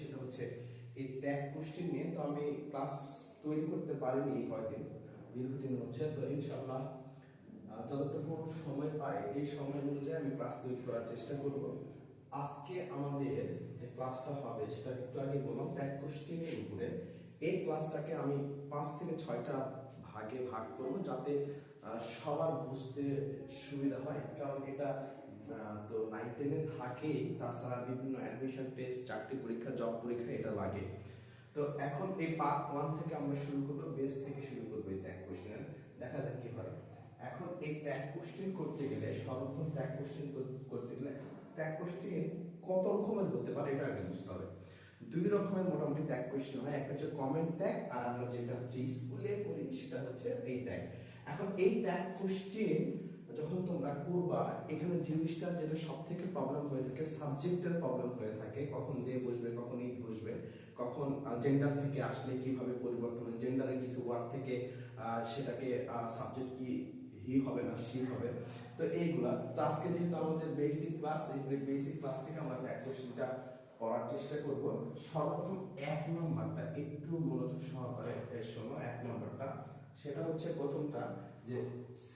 সেটা হচ্ছে এই ত্যাগ কোশ্চেন নিয়ে। তো আমি ক্লাস তৈরি করতে পারিনি এই কয়েকদিন, দীর্ঘদিন হচ্ছে। তো ইনশাআল্লাহ যতটুকু সময় পাই এই সময় অনুযায়ী আমি ক্লাস তৈরি করার চেষ্টা করব। আজকে আমাদের যে ক্লাসটা হবে সেটা একটু আগে বললাম ত্যাগ কোশ্চেনের উপরে। এই ক্লাসটাকে আমি 5 থেকে 6টা ভাগে ভাগ করব, যাতে সবার বুঝতে সুবিধা হয়। কারণ এটা তো 9-10-এ থাকেই, তাছাড়া বিভিন্ন অ্যাডমিশন টেস্ট, চাকরি পরীক্ষা, জব পরীক্ষা এটা লাগে। তো এখন এই পার্ট 1 থেকে আমরা শুরু করবো, বেস থেকে শুরু করবো এই ট্যাগ কোশ্চেন। দেখা যাক কি হয়। এখন এই ট্যাগ কোশ্চেন করতে গেলে, সর্বপ্রথম ট্যাগ কোশ্চেন করতে গেলে ট্যাগ কোশ্চেন কত রকমের হতে পারে এটা আগে বুঝতে হবে। 2 রকমের মোটামুটি ট্যাগ কোশ্চেন হয়, একটা হচ্ছে কমেন্ট ট্যাগ, আর আমরা যেটা হচ্ছে স্কুলে করি সেটা হচ্ছে এই ট্যাগ। এখন এই ট্যাগ কোশ্চেন যখন তোমরা করবা, এখানে জিনিসটা যেটা সব থেকে প্রবলেম হয়ে থাকে, সাবজেক্টের প্রবলেম হয়ে থাকে। কখন দে বসবে, কখন ইট বসবে, কখন জেন্ডার থেকে আসলে কিভাবে পরিবর্তন হয়, জেন্ডারের কিছু ওয়ার্ড থেকে সেটাকে সাবজেক্ট কি হি হবে না সি হবে। তো এইগুলা তো আজকে যেহেতু আমাদের বেসিক ক্লাস, এই বেসিক ক্লাস থেকে আমরা ট্যাগ কোশ্চেনটা পড়ার চেষ্টা করব। সর্বপ্রথম 1 নম্বরটা একটু মনোযোগ সহকারে শোনো। 1 নম্বরটা সেটা হচ্ছে প্রথমটা যে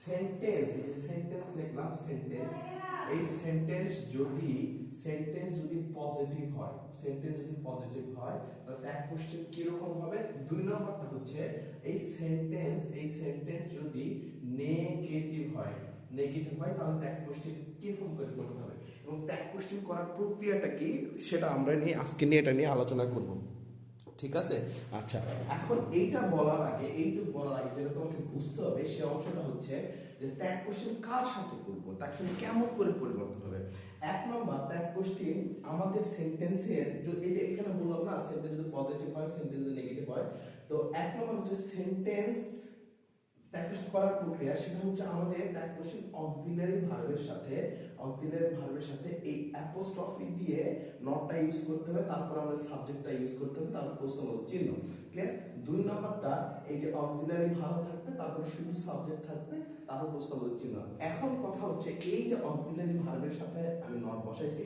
সেন্টেন্স, এই যে সেন্টেন্স লিখলাম, সেন্টেন্স, এই সেন্টেন্স যদি পজিটিভ হয়, সেন্টেন্স যদি পজিটিভ হয় তাহলে ট্যাগ কোশ্চেন কি রকম হবে। 2 নম্বরটা হচ্ছে এই সেন্টেন্স যদি নেগেটিভ হয়, তাহলে ট্যাগ কোশ্চেন কি রকম করে করতে হবে, এবং ট্যাগ কোশ্চেন করার প্রক্রিয়াটা কি সেটা আমরা আজকে এটা নিয়ে আলোচনা করব। ঠিক আছে? আচ্ছা, এখন এইটুকু বলার আগে যেটা তোমাকে বুঝতে হবে সে অংশটা হচ্ছে যে ট্যাগ কোশ্চেন কার সাথে করব, ট্যাগ কোশ্চেন কেমন করে পরিবর্তন হবে। 1 নম্বর ট্যাগ কোশ্চেন আমাদের সেন্টেন্সের, এই যে এখানে বললাম না সেন্টেন্স যদি পজিটিভ হয়, সেন্টেন্স যদি নেগেটিভ হয়। তো 1 নম্বর হচ্ছে সেন্টেন্স ট্যাগ কোশ্চেন করার প্রক্রিয়া, সেটা হচ্ছে আমাদের ট্যাগ কোশ্চেন অক্সিলারি ভার্বের সাথে এই অ্যাপোস্ট্রফি দিয়ে নটটা ইউজ করতে হবে, তারপর আমাদের সাবজেক্টটা ইউজ করতে হবে, তারপর প্রশ্নবোধক চিহ্ন। ক্লিয়ার? 2 নম্বরটা এই যে অক্সিলারি ভার্ব থাকবে, তারপর শুধু সাবজেক্ট থাকবে, তারপর প্রশ্নবোধক চিহ্ন। এখন কথা হচ্ছে এই যে অক্সিলারি ভার্বের সাথে আমি নট বসাইছি,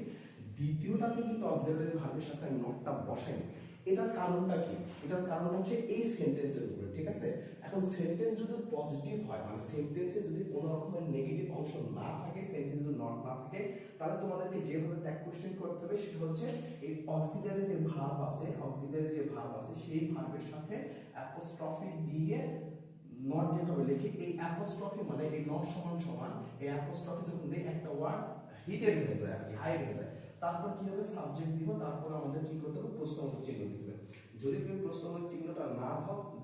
দ্বিতীয়টাতে কিন্তু অক্সিলারি ভার্বের সাথে আমি নটটা বসাইনি। এটার কারণটা কি? এটার কারণ হচ্ছে এই সেন্টেন্সের উপরে। ঠিক আছে? এখন সেন্টেন্স যদি পজিটিভ হয়, মানে সেন্টেন্সে যদি কোনো রকমের নেগেটিভ অংশ না থাকে, সেন্টেন্স যদি নট না থাকে, তাহলে তোমাদেরকে যেভাবে ট্যাগ কোশ্চেন করতে হবে সেটা হচ্ছে এই অক্সিলারি যে ভার্ব আছে সেই ভার্বের সাথে অ্যাপোস্ট্রফি দিয়ে নট যেভাবে লিখি, এই অ্যাপোস্ট্রফি মানে এই নট সমান এই অ্যাপোস্ট্রফি যখন দেই একটা ওয়ার্ড হিডেন হয়ে যায় আর কি, হাইড হয়ে যায়। তারপর কি হবে, সাবজেক্ট দিব, তারপর আমাদের কি করতে হবে, প্রশ্নবোধক চিহ্ন দিতে হবে। যদি তুমি প্রশ্নবোধক চিহ্নটা না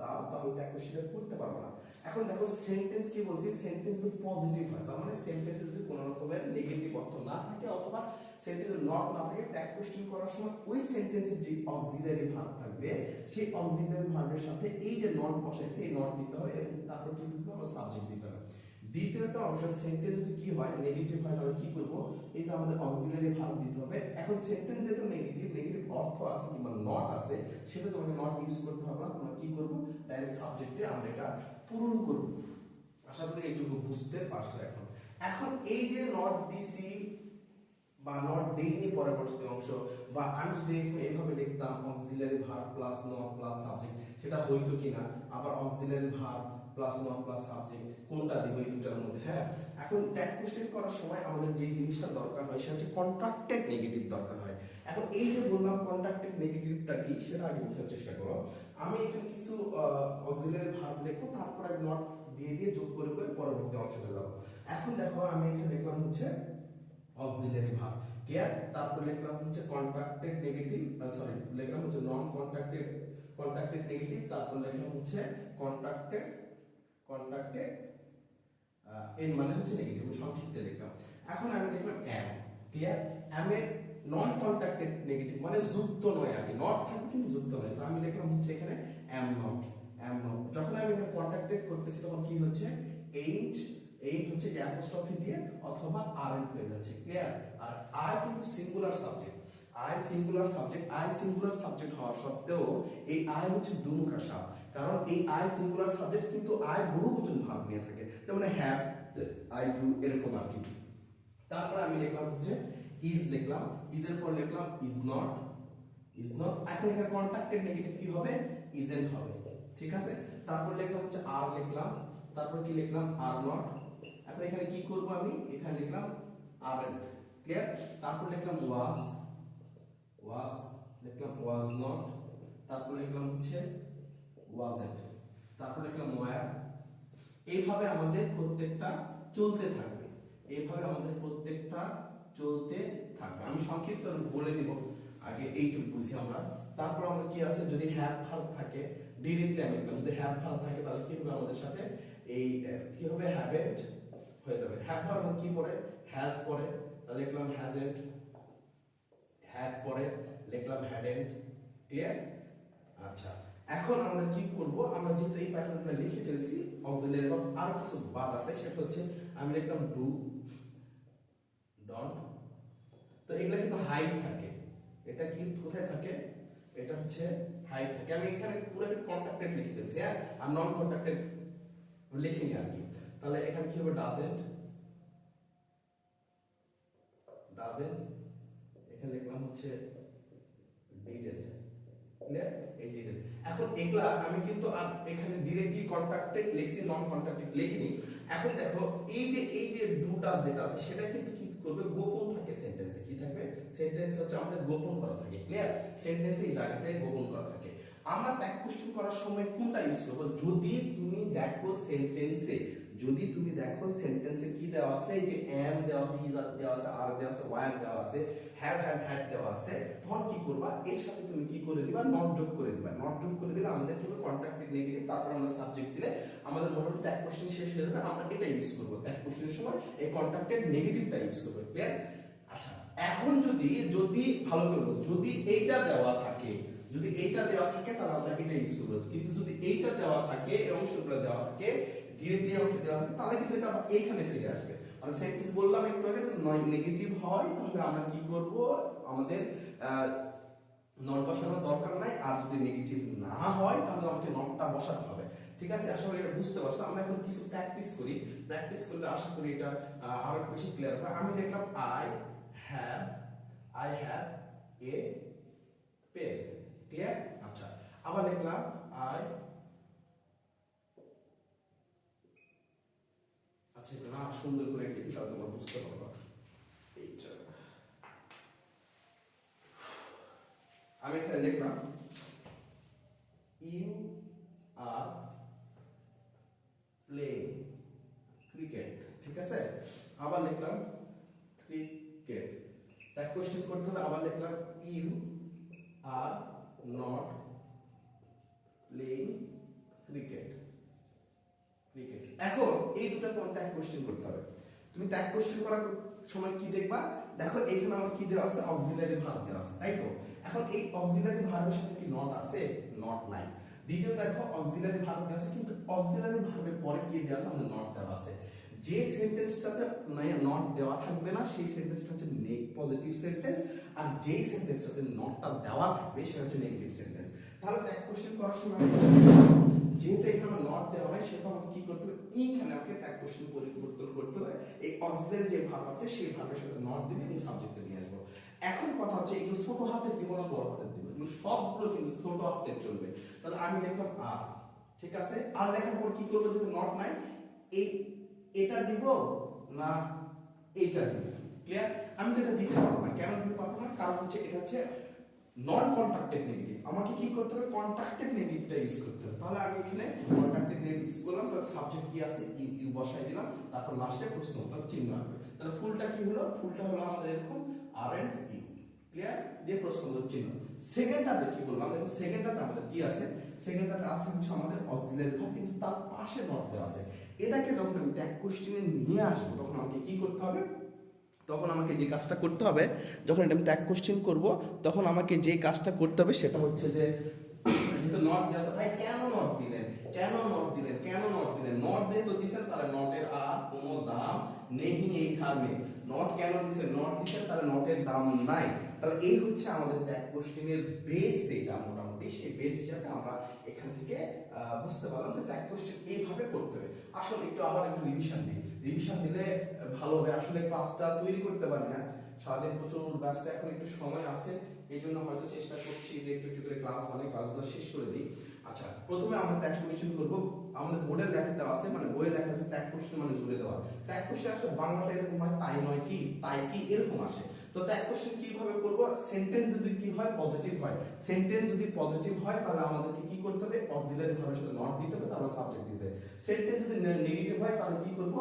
দাও তাহলে ট্যাগ কোশ্চেন করতে পারবে না। এখন দেখো সেন্টেন্স কি বলছি, সেন্টেন্স যদি পজিটিভ হয়, তার মানে সেন্টেন্সে যদি কোনো রকমের নেগেটিভ অর্থ না থাকে অথবা সেন্টেন্সে নট না থাকে, ট্যাগ কোশ্চেন করার সময় ওই সেন্টেন্সে যে অক্সিলারি ভার্ব থাকবে সেই অক্সিলারি ভার্বের সাথে এই যে নট বসাইছে এই নট দিতে হবে, এবং তারপর কি দিতে হবে, সাবজেক্ট দিতে হবে। দ্বিতীয়টা অংশ সেন্টেন্স যদি কি হয়, নেগেটিভ হয়, তাহলে কি করব, এই যে আমাদের অক্সিলারি ভার্ব দিতে হবে। এখন সেন্টেন্স যেহেতু নেগেটিভ অর্থ আছে কিংবা নট আছে, সেটা তোমাকে নট ইউজ করতে হবে না, তোমরা কি করব, ডাইরেক্ট সাবজেক্টে আমরা এটা পূরণ করব। আশা করি এইটুকু বুঝতে পারছো। এখন এই যে নট দিছি বা নট দেইনি পরবর্তী অংশ, বা আমি যদি এখানে এইভাবে লিখতাম auxiliary verb plus not plus subject, সেটা হইতো কিনা, আবার auxiliary verb plus not plus subject কোনটা দিব এই দুটার মধ্যে। হ্যাঁ, এখন ট্যাগ কোশ্চেন করার সময় আমাদের যে জিনিসটা দরকার হয় সেটা হচ্ছে কন্ট্রাক্টেড নেগেটিভ দরকার হয়। এখন এই যে বললাম কন্ট্রাক্টেড নেগেটিভটা কি সেটা আগে বোঝার চেষ্টা করো। আমি এখানে কিছু অক্সিলারি ভার্ব লিখবো, তারপর আমি নট দিয়ে যোগ করে পরবর্তী অংশে যাব। এখন দেখো আমি এখানে লিখলাম হচ্ছে অক্সিলারি ভার্ব, ক্লিয়ার? তারপর লিখলাম হচ্ছে কন্ট্রাক্টেড নেগেটিভ, লিখলাম হচ্ছে নন কন্ট্রাক্টেড নেগেটিভ, তারপর লিখলাম হচ্ছে কন্ট্রাক্টেড এর মানে হচ্ছে নেগেটিভ, সংক্ষিপ্তে লিখলাম। এখন আমি লিখলাম এম, ক্লিয়ার? এম এর নন কন্ট্রাক্টেড নেগেটিভ মানে যুক্ত নয়, আর কি নট থাকবে কিন্তু যুক্ত নয়, তো আমি লিখলাম হচ্ছে এখানে এম নট। যখন আমি এখানে কন্ট্রাক্টেড করতেছি তখন কি হচ্ছে, এইট হচ্ছে যে অ্যাপোস্ট্রফি দিয়ে অথবা আর হয়ে যাচ্ছে, ক্লিয়ার? আর আই কিন্তু singular subject, I singular subject হওয়া সত্ত্বেও এই আই হচ্ছে দুমুখা সাপ, কারণ এই আই সিঙ্গুলার সাবজেক্ট কিন্তু আই বহুবচন ভাব নিয়ে থাকে, যেমন হ্যাভ, আই ডু, এরকম আর কি। তারপর আমি লিখলাম হচ্ছে ইজ, লিখলাম ইজ এর পর লিখলাম ইজ নট, ইজ নট। এখন এখানে কন্ট্রাক্টেড নেগেটিভ কি হবে, ইজেন্ট হবে, ঠিক আছে। তারপর লিখলাম হচ্ছে আর লিখলাম, তারপর কি লিখলাম আর নট। এখন এখানে কি করব আমি, এখানে লিখলাম আরএন্ট, ক্লিয়ার। তারপর লিখলাম ওয়াজ, ওয়াজ লিখলাম ওয়াজ নট, তারপর লিখলাম হচ্ছে ওয়াজেন্ট, তারপর লিখলাম ওয়্যার। এইভাবে আমাদের প্রত্যেকটা চলতে থাকবে, এইভাবে আমাদের প্রত্যেকটা চলতে থাকবে। আমি সংক্ষিপ্ত বলে দিব, আগে এইটুকু বুঝি আমরা। তারপর আমাদের কি আছে, যদি হ্যাভ ভার্ব থাকে ডিরেক্টলি আমি লিখলাম, যদি হ্যাভ ভার্ব থাকে তাহলে কি হবে আমাদের সাথে, এই কি হবে হ্যাভেন্ট হয়ে যাবে। হ্যাভ ভার্ব কি পড়ে, হ্যাজ পড়ে, তাহলে লিখলাম হ্যাজেন্ট। হ্যাড পড়ে, লিখলাম হ্যাডেন্ট, ক্লিয়ার। আচ্ছা, এখন আমরা কি করব, আমরা যেহেতু এই প্যাটার্নটা লিখে ফেলছি, অক্সিলারি ভার্ব আর কিছু বাদ আছে, সেটা হচ্ছে আমি লিখলাম ডু, ডন্ট। তো এগুলা কিন্তু হাইড থাকে, এটা কি কোথায় থাকে, এটা হচ্ছে হাইড থাকে। আমি এখানে পুরো কন্ট্রাক্টেড লিখে ফেলছি, হ্যাঁ, আর নন কন্ট্রাক্টেড লিখিনি আর কি। তাহলে এখানে কি হবে, ডাজেন্ট, ডাজেন্ট। এখানে লিখলাম হচ্ছে ডিডেন্ট, ক্লিয়ার, এই ডিডেন্ট। এখন এগুলা আমি কিন্তু আর এখানে ডাইরেক্টলি কন্ট্রাক্টেড লিখছি, নন কন্ট্রাক্টেড লিখিনি। এখন দেখো এই যে ডুটা যেটা আছে সেটা কিন্তু কি করবে, গোপন থাকে সেন্টেন্সে। কি থাকবে, সেন্টেন্স হচ্ছে আমাদের গোপন করা থাকে, ক্লিয়ার। সেন্টেন্সে এই জায়গাতে গোপন করা থাকে। আমরা ট্যাগ কোশ্চেন করার সময় কোনটা ইউজ করব, যদি তুমি দেখো সেন্টেন্সে, যদি তুমি দেখো সেন্টেন্সে কি দেওয়া আছে, এই যে এম দেওয়া আছে, ইজ দেওয়া আছে, আর দেওয়া আছে, ওয়্যার দেওয়া আছে, হ্যাভ হ্যাজ হ্যাড দেওয়া আছে, তখন কি করবা, এর সাথে তুমি কি করে দিবা, নট যোগ করে দিবা। নট যোগ করে দিলে আমাদের কি হবে, কন্ট্রাক্টেড নেগেটিভ, তারপর আমরা সাবজেক্ট দিলে আমাদের মোটামুটি ট্যাগ কোশ্চেন শেষ হয়ে যাবে। আমরা এটা ইউজ করব ট্যাগ কোশ্চেনের সময়, এই কন্ট্রাক্টেড নেগেটিভটা ইউজ করব, ক্লিয়ার। আচ্ছা, এখন যদি ভালো করে বলো, যদি এইটা দেওয়া থাকে, যদি এইটা দেওয়া থাকে তাহলে আমরা এটা ইউজ করব। কিন্তু যদি এইটা দেওয়া থাকে, এই অংশগুলো দেওয়া থাকে, ডিরেক্টলি অংশ দেওয়া থাকে, তাহলে কিন্তু এটা এইখানে ফিরে আসবে। মানে সেন্টেন্স বললাম একটু আগে, যদি নেগেটিভ হয় তাহলে আমরা কি করব, আমাদের নট বসানোর দরকার নাই। আর যদি নেগেটিভ না হয় তাহলে আমাকে নটটা বসাতে হবে, ঠিক আছে। আশা করি এটা বুঝতে পারছো। আমরা এখন কিছু প্র্যাকটিস করি, প্র্যাকটিস করলে আশা করি এটা আরো বেশি ক্লিয়ার হবে। আমি লিখলাম I have a pen, clear. আচ্ছা, আবার লিখলাম আই, আচ্ছা এটা না সুন্দর করে লিখি তাহলে তোমরা বুঝতে পারবে। এইটা আমি এখানে লিখলাম ইউ আর প্লেইং ক্রিকেট, ঠিক আছে। আবার লিখলাম ক্রিকেট, তাই কোশ্চেন করতে হবে। আবার লিখলাম you are not playing cricket, cricket. এখন এই দুটো তোমার ট্যাগ কোশ্চেন করতে হবে। তুমি ট্যাগ কোশ্চেন করার সময় কি দেখবা, দেখো এখানে আমার কি দেওয়া আছে, অক্সিলারি ভার্ব দেওয়া আছে, তাই তো। এখন এই অক্সিলারি ভার্বের সাথে কি নট আছে, নট নাই। দ্বিতীয় দেখো অক্সিলারি ভার্ব দেওয়া আছে, কিন্তু অক্সিলারি ভার্বের পরে কি দেওয়া আছে, আমাদের নট দেওয়া আছে। যে সেন্টেন্সটাতে নট দেওয়া থাকবে না সেই সেন্টেন্সটা হচ্ছে পজিটিভ সেন্টেন্স, আর যেই সেন্টেন্সটাতে নটটা দেওয়া থাকবে সেটা হচ্ছে নেগেটিভ সেন্টেন্স। তাহলে ট্যাগ কোশ্চেন করার সময় যেহেতু এখানে নট দেওয়া হয়, সেটা আমাকে কি করতে হবে, এইখানে আমাকে ট্যাগ কোশ্চেন পরিবর্তন করতে হবে। এই অক্সিলারি যে ভার্ব আছে সেই ভার্বের সাথে নট দিবে, এই সাবজেক্টে নিয়ে আসবো। এখন কথা হচ্ছে এগুলো ছোট হাতের দিব না বড় হাতের দিব, এগুলো সবগুলো কিন্তু ছোট হাতের চলবে। তাহলে আমি লিখলাম আর, ঠিক আছে। আর লেখার পর কি করবো, যেহেতু নট নাই, এটা দিব না এইটা দিব, ক্লিয়ার। আমি তো এটা দিতে পারবো না, কেন দিতে পারবো না, কারণ হচ্ছে এটা হচ্ছে নন কন্ট্রাক্টেড নেগেটিভ। আমাকে কি করতে হবে, কন্ট্রাক্টেড নেগেটিভটা ইউজ করতে হবে। তাহলে আমি এখানে কন্ট্রাক্টেড নেগেটিভ ইউজ করলাম, তাহলে সাবজেক্ট কি আছে, ইউ বসাই দিলাম, তারপর লাস্টে প্রশ্নবোধক চিহ্ন আসবে। তাহলে ফুলটা কি হলো, ফুলটা হলো আমাদের এরকম আর এন্ড ইউ, ক্লিয়ার, দিয়ে প্রশ্নবোধক চিহ্ন। সেকেন্ডটাতে কি বললাম, দেখো সেকেন্ডটাতে আমাদের কি আছে, সেকেন্ডটাতে আছে হচ্ছে আমাদের অক্সিলারি ভার্ব, কিন্তু তার পাশে নট দেওয়া আছে। এটাকে যখন আমি ট্যাগ কোশ্চেনে নিয়ে আসবো তখন আমাকে কি করতে হবে, তখন আমাকে যে কাজটা করতে হবে, যখন এটা আমি ট্যাগ কোশ্চেন করব তখন আমাকে যে কাজটা করতে হবে সেটা হচ্ছে যে, যেহেতু নট দেওয়া আছে, ভাই কেন নট দিলেন, কেন নট দিলেন, কেন নট দিলেন, নট যেহেতু দিছেন তাহলে নটের আর কোনো দাম নেই এই টার্মে। নট কেন দিছেন, নট দিছেন তাহলে নটের দাম নাই। তাহলে এই হচ্ছে আমাদের ট্যাগ কোশ্চেনের বেস, যেটা মোটামুটি সেই বেস হিসাবে আমরা এখান থেকে বুঝতে পারলাম যে ট্যাগ কোশ্চেন এইভাবে করতে হবে। আসলে একটু আবার একটু রিভিশন দিই, রিভিশন দিলে ভালো হবে। আসলে ক্লাসটা তৈরি করতে পারি না, সারাদিন প্রচুর ব্যস্ত, এখন একটু সময় আছে, এই জন্য হয়তো চেষ্টা করছি যে একটু একটু করে ক্লাসগুলো শেষ করে দিই। আচ্ছা, প্রথমে আমরা ট্যাগ কোশ্চেন করব। আমাদের বোর্ডের লেখা দেওয়া আছে, মানে বইয়ে লেখা আছে ট্যাগ কোশ্চেন মানে জুড়ে দেওয়া। ট্যাগ কোশ্চেন আসলে বাংলাটা এরকম হয় তাই নয় কি, তাই কি, এরকম আসে। তো ট্যাগ কোশ্চেন কিভাবে করব? সেন্টেন্স যদি কি হয়, পজিটিভ হয়, সেন্টেন্স যদি পজিটিভ হয় তাহলে আমাদেরকে কি করতে হবে? অক্সিলারি ভার্বের সাথে নট দিতে হবে, তারপর সাবজেক্ট দিতে হবে। সেন্টেন্স যদি নেগেটিভ হয় তাহলে কি করব?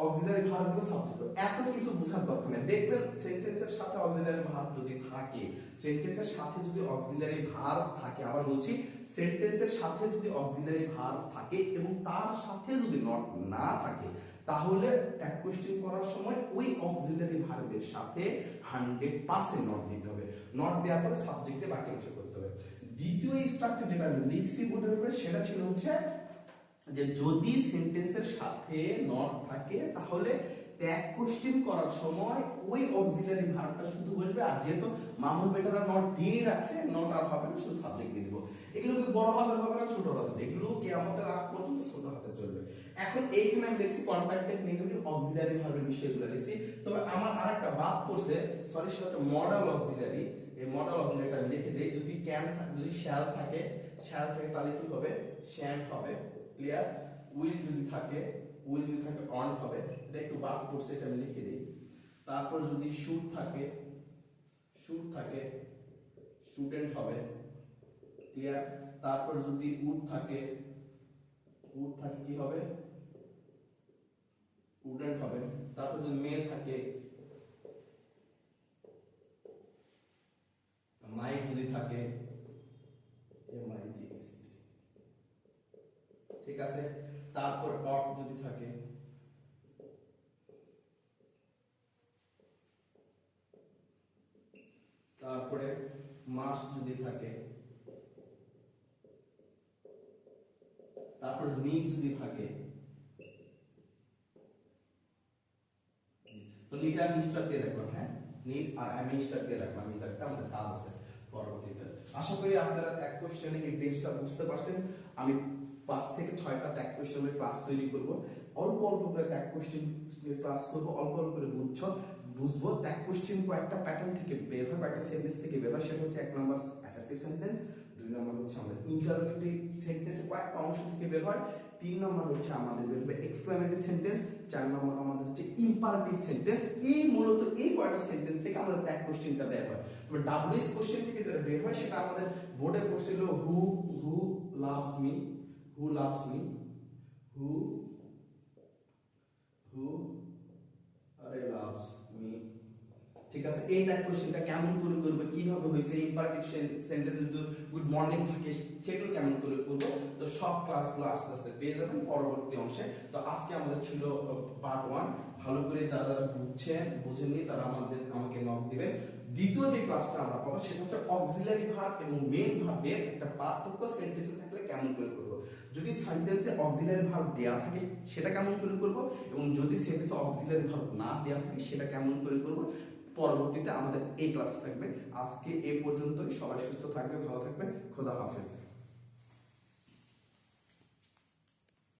অক্সিলারি ভার্ব দিব, সাবজেক্ট দিব। এত কিছু বোঝার দরকার নেই। দেখবেন সেন্টেন্সের সাথে অক্সিলারি ভার্ব যদি থাকে, সেন্টেন্সের সাথে যদি অক্সিলারি ভার্ব থাকে, আবার বলছি সেন্টেন্সের সাথে যদি অক্সিলারি ভার্ব থাকে এবং তার সাথে যদি নট না থাকে, তাহলে ট্যাগ কোশ্চেন করার সময় ওই অক্সিলারি ভার্বের সাথে 100% নট দিতে হবে। নট দেওয়ার পরে সাবজেক্টে বাকি অংশ করতে হবে। দ্বিতীয় স্ট্রাকচার যেটা আমি লিখছি বোর্ডের উপরে, সেটা ছিল হচ্ছে যে যদি সেন্টেন্সের সাথে নট থাকে তাহলে ট্যাগ কোশ্চেন করার সময় ওই অক্সিলারি ভার্বটা শুধু বসবে। আর যেহেতু মামুন বেটারা নট দিয়ে রাখছে, নট আর হবে না, শুধু সাবজেক্ট দিয়ে দিব। এগুলোকে বড় হাতের হবে না ছোট হাতের, এগুলো কিয়ামতের আগ পর্যন্ত ছোট হাতে চলবে। এখন এইখানে আমি লিখছি কনট্রাক্টেড নেগেটিভ অক্সিলারি ভার্বের বিষয়গুলো লিখছি। তবে আমার আরেকটা বাদ পড়ছে, সরি, সেটা হচ্ছে মডেল অক্সিলারি। এই মডেল অক্সিলারিটা আমি লিখে দেই। যদি ক্যান থাকে, যদি শ্যাল থাকে, তাহলে কি হবে? শ্যান্ট হবে। ক্লিয়ার? উইল যদি থাকে অন হবে। এটা একটু বাদ পড়ছে, এটা আমি লিখে দিই। তারপর যদি শুড থাকে স্টুডেন্ট হবে। ক্লিয়ার? তারপর যদি উড থাকে কি হবে? উডেন্ট হবে। তারপর যদি মে থাকে, মাইট যদি থাকে, ঠিক আছে? তারপর অট যদি থাকে, তারপরে মাস্ট যদি থাকে, তারপর নিড যদি থাকে। তো নিড আর মিস্টার দিয়ে রাখলাম, হ্যাঁ, নিড আর আমি মিস্টার দিয়ে রাখলাম। এই জায়গাটা আমাদের কাজ আছে পরবর্তীতে। আশা করি আপনারা ট্যাগ কোশ্চেনে এই বেসটা বুঝতে পারছেন। আমি 5 থেকে 6টা ট্যাগ কোশ্চেনের ক্লাস তৈরি করব। অল্প অল্প করে ট্যাগ কোশ্চেন ক্লাস করব, অল্প অল্প করে বুঝবো। ট্যাগ কোশ্চেন কয়েকটা প্যাটার্ন থেকে বের হয়, কয়েকটা সেন্টেন্স থেকে বের হয়। সেটা হচ্ছে 1 নাম্বার অ্যাসার্টিভ সেন্টেন্স, 2 নাম্বার হচ্ছে আমাদের ইন্টারোগেটিভ সেন্টেন্সের কয়েকটা অংশ থেকে বের হয়, 3 নাম্বার হচ্ছে আমাদের বের হবে এক্সক্লেমেটরি সেন্টেন্স, 4 নাম্বার আমাদের হচ্ছে ইম্পারেটিভ সেন্টেন্স। এই মূলত এই কয়টা সেন্টেন্স থেকে আমাদের ট্যাগ কোশ্চেনটা বের হয়। তবে ডাব্লিউএস কোশ্চেন থেকে যেটা বের হয় সেটা আমাদের বোর্ডে পড়ছিল who loves me, who loves me. ঠিক আছে? এই ট্যাগ কোশ্চেনটা কেমন করে করব, কিভাবে হইছে, ইম্পারেটিভ সেন্টেন্সে যদি গুড মর্নিং থাকে সেগুলো কেমন করে করব, তো সব ক্লাসগুলো আস্তে আস্তে পেয়ে যাবেন পরবর্তী অংশে। তো আজকে আমাদের ছিল পার্ট 1। ভালো করে যারা বুঝেননি তারা আমাকে নক দিবেন। দ্বিতীয় যে ক্লাসটা আমরা পাবো সেটা হচ্ছে অক্সিলারি ভার্ব এবং মেইন ভার্বের একটা পার্থক্য সেন্টেন্সে থাকলে কেমন করে করব। যদি সেন্টেন্সে অক্সিলারি ভার্ব দেয়া থাকে সেটা কেমন করে করব, এবং যদি সেন্টেন্সে অক্সিলারি ভার্ব না দেয়া থাকে সেটা কেমন করে করব, পরবর্তীতে আমাদের এই ক্লাস থাকবে। আজকে এই পর্যন্তই। সবাই সুস্থ থাকবে, ভালো থাকবে। খোদা হাফেজ।